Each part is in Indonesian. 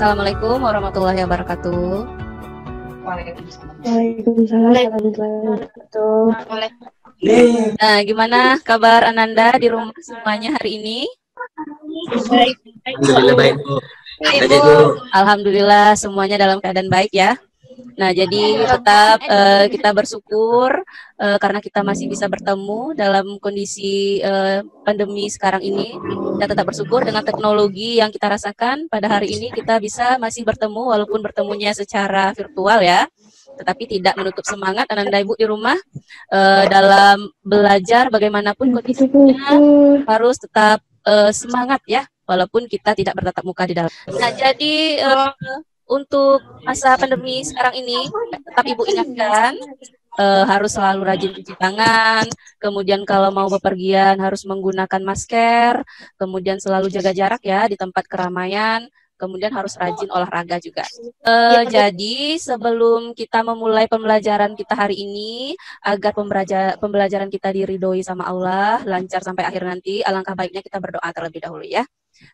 Assalamualaikum warahmatullahi wabarakatuh. Waalaikumsalam warahmatullahi wabarakatuh. Nah, gimana kabar Ananda di rumah semuanya hari ini? Baik. Alhamdulillah baik, Bu. Baik, Tadi, Bu. Bu. Alhamdulillah semuanya dalam keadaan baik ya. Nah, jadi tetap kita bersyukur karena kita masih bisa bertemu dalam kondisi pandemi sekarang ini. Kita tetap bersyukur dengan teknologi yang kita rasakan pada hari ini kita bisa masih bertemu walaupun bertemunya secara virtual ya. Tetapi tidak menutup semangat Ananda Ibu di rumah dalam belajar bagaimanapun kondisinya harus tetap semangat ya walaupun kita tidak bertatap muka di dalam. Nah, jadi untuk masa pandemi sekarang ini, tetap Ibu ingatkan harus selalu rajin cuci tangan, kemudian kalau mau bepergian harus menggunakan masker, kemudian selalu jaga jarak ya di tempat keramaian, kemudian harus rajin olahraga juga. Jadi sebelum kita memulai pembelajaran kita hari ini, agar pembelajaran kita diridhoi sama Allah, lancar sampai akhir nanti, alangkah baiknya kita berdoa terlebih dahulu ya.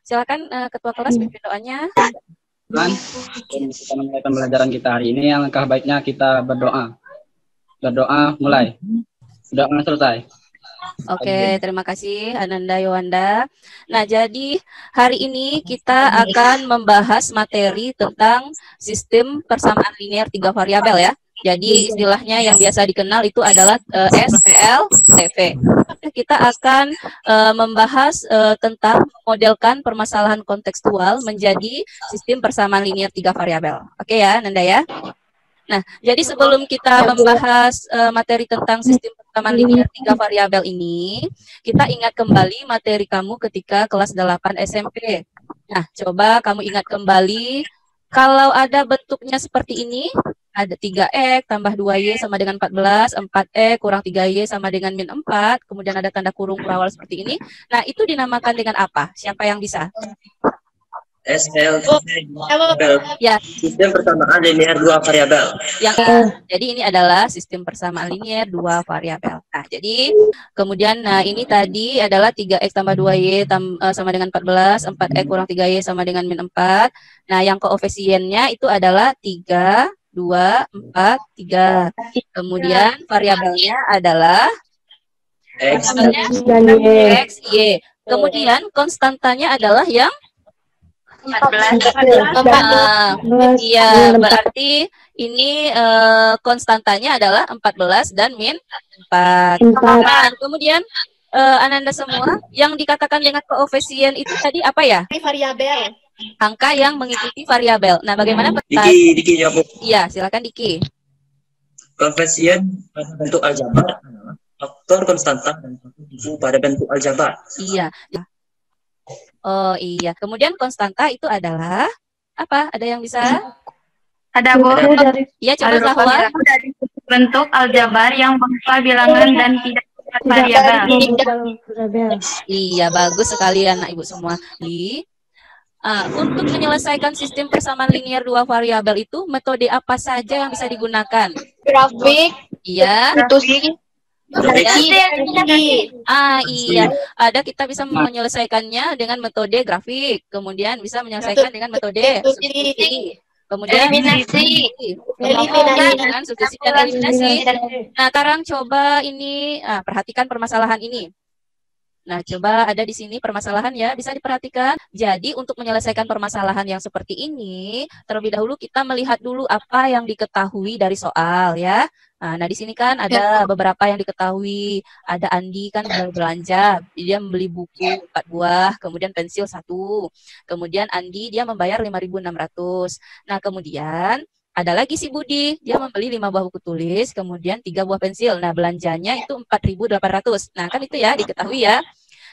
Silakan Ketua kelas pimpin doanya. Kita mulai pembelajaran kita hari ini, alangkah baiknya kita berdoa. Berdoa mulai. Doa selesai. Oke, terima kasih Ananda Yowanda. Nah, jadi hari ini kita akan membahas materi tentang sistem persamaan linear 3 variabel ya. Jadi istilahnya yang biasa dikenal itu adalah SPLCV. Kita akan membahas tentang memodelkan permasalahan kontekstual menjadi sistem persamaan linear 3 variabel. Oke ya, Nanda ya. Nah, jadi sebelum kita membahas materi tentang sistem persamaan linear 3 variabel ini, kita ingat kembali materi kamu ketika kelas 8 SMP. Nah, coba kamu ingat kembali kalau ada bentuknya seperti ini, ada 3X tambah 2Y sama dengan 14, 4X kurang 3Y sama dengan min 4, kemudian ada tanda kurung berawal seperti ini. Nah, itu dinamakan dengan apa? Siapa yang bisa? Ya. Sistem persamaan linear 2 variabel. Jadi ini adalah sistem persamaan linear 2 variabel. Nah, jadi kemudian ini tadi adalah 3X tambah 2Y sama dengan 14, 4X kurang 3Y sama dengan min 4. Nah, yang koefisiennya itu adalah 3, 2, 4, 3. Kemudian variabelnya adalah X Y. Kemudian konstantanya adalah yang 14. Iya, berarti ini konstantanya adalah 14 dan min 4. Nah, kemudian Ananda semua, yang dikatakan dengan koefisien itu tadi apa ya? Variabel. Angka yang mengikuti variabel. Nah, bagaimana? Diki jawab. Iya, silakan Diki. Koefisien pada bentuk aljabar adalah faktor konstanta dan faktor pada bentuk aljabar. Iya. Oh iya. Kemudian konstanta itu adalah apa? Ada yang bisa? Ada Bu. Iya, coba Zahwa. Dari bentuk aljabar yang berupa bilangan dan tidak variabel. Iya, bagus sekali anak ibu semua. Untuk menyelesaikan sistem persamaan linear 2 variabel itu metode apa saja yang bisa digunakan? Grafik. Iya. Iya. Ada kita bisa menyelesaikannya dengan metode grafik, kemudian bisa menyelesaikan dengan metode substitusi, kemudian eliminasi dengan substitusi dan eliminasi. Nah, sekarang coba ini perhatikan permasalahan ini. Nah, coba ada di sini permasalahan ya, bisa diperhatikan. Jadi, untuk menyelesaikan permasalahan yang seperti ini, terlebih dahulu kita melihat dulu apa yang diketahui dari soal ya. Nah, di sini kan ada beberapa yang diketahui. Ada Andi kan belanja, dia membeli buku 4 buah, kemudian pensil 1. Kemudian Andi dia membayar 5.600. Nah, kemudian ada lagi si Budi, dia membeli 5 buah buku tulis, kemudian 3 buah pensil. Nah, belanjanya itu 4.800. Nah, kan itu ya, diketahui ya.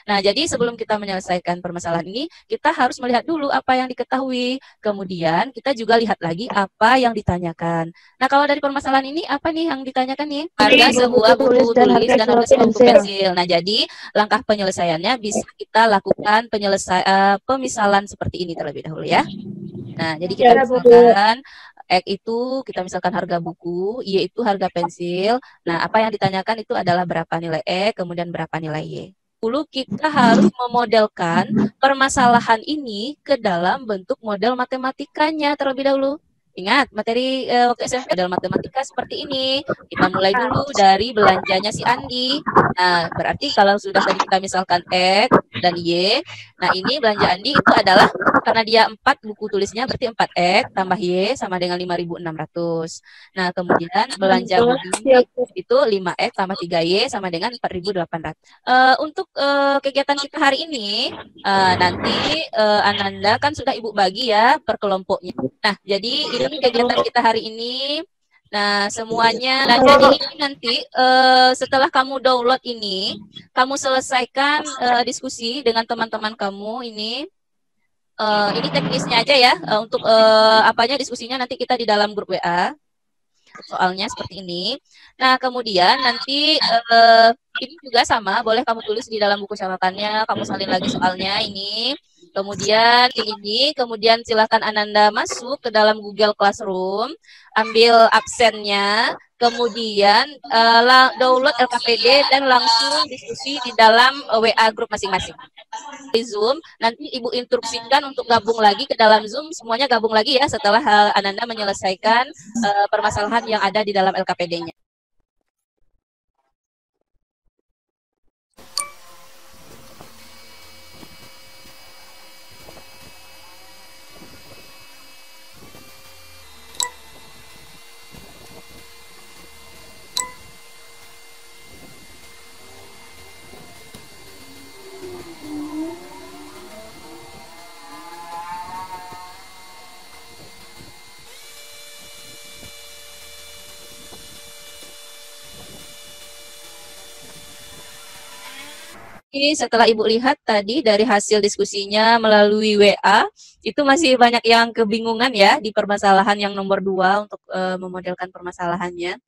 Nah, jadi sebelum kita menyelesaikan permasalahan ini, kita harus melihat dulu apa yang diketahui. Kemudian kita juga lihat lagi apa yang ditanyakan. Nah, kalau dari permasalahan ini, apa nih yang ditanyakan nih? Harga sebuah buku tulis dan harga sebuah buku pensil. Nah, jadi langkah penyelesaiannya bisa kita lakukan pemisalan seperti ini terlebih dahulu ya. Nah, jadi kita misalkan X itu kita misalkan harga buku, Y itu harga pensil. Nah, apa yang ditanyakan itu adalah berapa nilai X, kemudian berapa nilai Y. kita harus memodelkan permasalahan ini ke dalam bentuk model matematikanya terlebih dahulu. Ingat, materi waktu SMP model matematika seperti ini. Kita mulai dulu dari belanjanya si Andi. Nah, berarti kalau sudah tadi kita misalkan X dan Y, nah ini belanja Andi itu adalah, karena dia 4 buku tulisnya, berarti 4X tambah Y sama dengan 5.600. Nah, kemudian belanja Budi itu 5X tambah 3Y sama dengan 4.800. Untuk kegiatan kita hari ini, nanti Ananda kan sudah Ibu bagi ya per kelompoknya. Nah, jadi ini kegiatan kita hari ini. Nah, semuanya. Nah, jadi ini nanti setelah kamu download ini, kamu selesaikan diskusi dengan teman-teman kamu ini. Ini teknisnya aja ya. Untuk apanya diskusinya nanti kita di dalam grup WA. Soalnya seperti ini. Nah, kemudian nanti ini juga sama, boleh kamu tulis di dalam buku catatannya, kamu salin lagi soalnya ini. Kemudian ini, kemudian silakan Ananda masuk ke dalam Google Classroom, ambil absennya, kemudian download LKPD dan langsung diskusi di dalam WA grup masing-masing. Di Zoom, nanti Ibu instruksikan untuk gabung lagi ke dalam Zoom, semuanya gabung lagi ya setelah Ananda menyelesaikan permasalahan yang ada di dalam LKPD-nya. Setelah Ibu lihat tadi dari hasil diskusinya melalui WA, itu masih banyak yang kebingungan ya di permasalahan yang nomor 2 untuk memodelkan permasalahannya.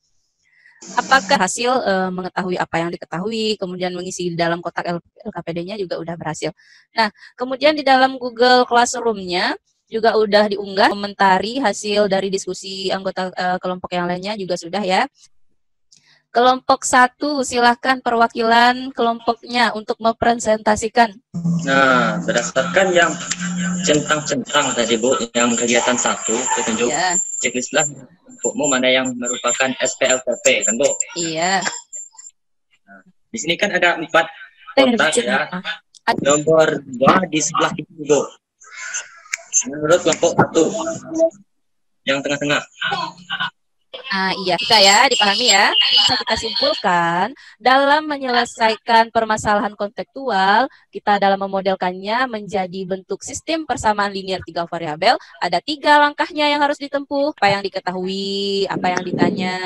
Apakah hasil mengetahui apa yang diketahui, kemudian mengisi di dalam kotak LKPD-nya juga udah berhasil. Nah, kemudian di dalam Google Classroom-nya juga udah diunggah komentari hasil dari diskusi anggota kelompok yang lainnya juga sudah ya. Kelompok 1, silahkan perwakilan kelompoknya untuk mempresentasikan. Nah, berdasarkan yang centang-centang tadi Bu, yang kegiatan 1, petunjuk checklist lah kelompokmu mana yang merupakan SPLTP, kan Bu? Iya. Nah, di sini kan ada 4 kotak ya. Nomor 2 di sebelah kiri Bu. Menurut kelompok 1, yang tengah-tengah. Nah, iya, bisa ya, dipahami ya. Bisa kita simpulkan, dalam menyelesaikan permasalahan kontekstual, kita dalam memodelkannya menjadi bentuk sistem persamaan linear 3 variabel, ada 3 langkahnya yang harus ditempuh. Apa yang diketahui, apa yang ditanya.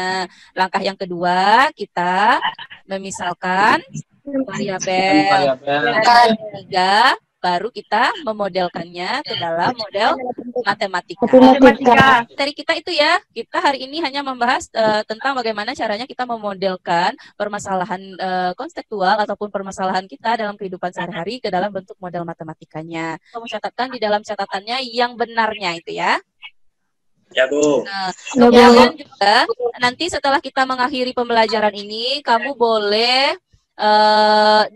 Langkah yang kedua, kita memisalkan variabel. Yang ketiga, baru kita memodelkannya ke dalam model matematika. Materi kita itu ya, kita hari ini hanya membahas tentang bagaimana caranya kita memodelkan permasalahan konseptual ataupun permasalahan kita dalam kehidupan sehari-hari ke dalam bentuk model matematikanya. Kamu catatkan di dalam catatannya yang benarnya itu ya. Ya Bu. Kemudian juga nanti setelah kita mengakhiri pembelajaran ini, kamu boleh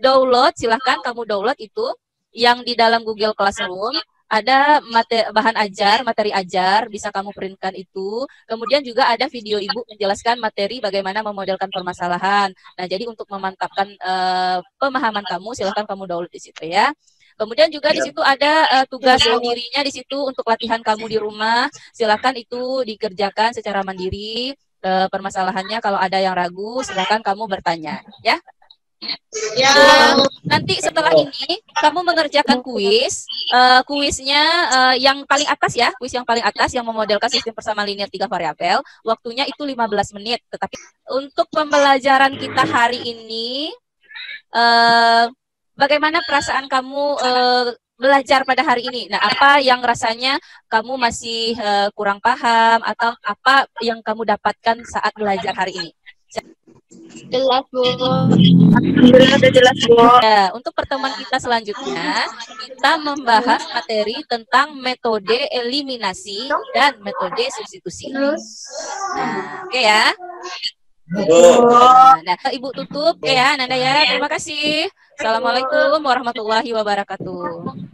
download, silahkan kamu download itu yang di dalam Google Classroom. Ada materi ajar, bisa kamu printkan itu. Kemudian juga ada video Ibu menjelaskan materi bagaimana memodelkan permasalahan. Nah, jadi untuk memantapkan pemahaman kamu, silahkan kamu download di situ ya. Kemudian juga di situ ada tugas mandirinya di situ untuk latihan kamu di rumah. Silahkan itu dikerjakan secara mandiri. Permasalahannya kalau ada yang ragu, silahkan kamu bertanya ya. Ya, nanti setelah ini kamu mengerjakan kuis. Kuisnya yang paling atas ya, kuis yang paling atas yang memodelkan sistem persamaan linear 3 variabel. Waktunya itu 15 menit. Tetapi untuk pembelajaran kita hari ini, bagaimana perasaan kamu belajar pada hari ini? Nah, apa yang rasanya kamu masih kurang paham atau apa yang kamu dapatkan saat belajar hari ini? Jelas Bu. Alhamdulillah udah jelas Bu. Ya, untuk pertemuan kita selanjutnya kita membahas materi tentang metode eliminasi dan metode substitusi. Nah, oke ya. Nah, Ibu tutup ya, Nanda ya. Terima kasih. Assalamualaikum warahmatullahi wabarakatuh.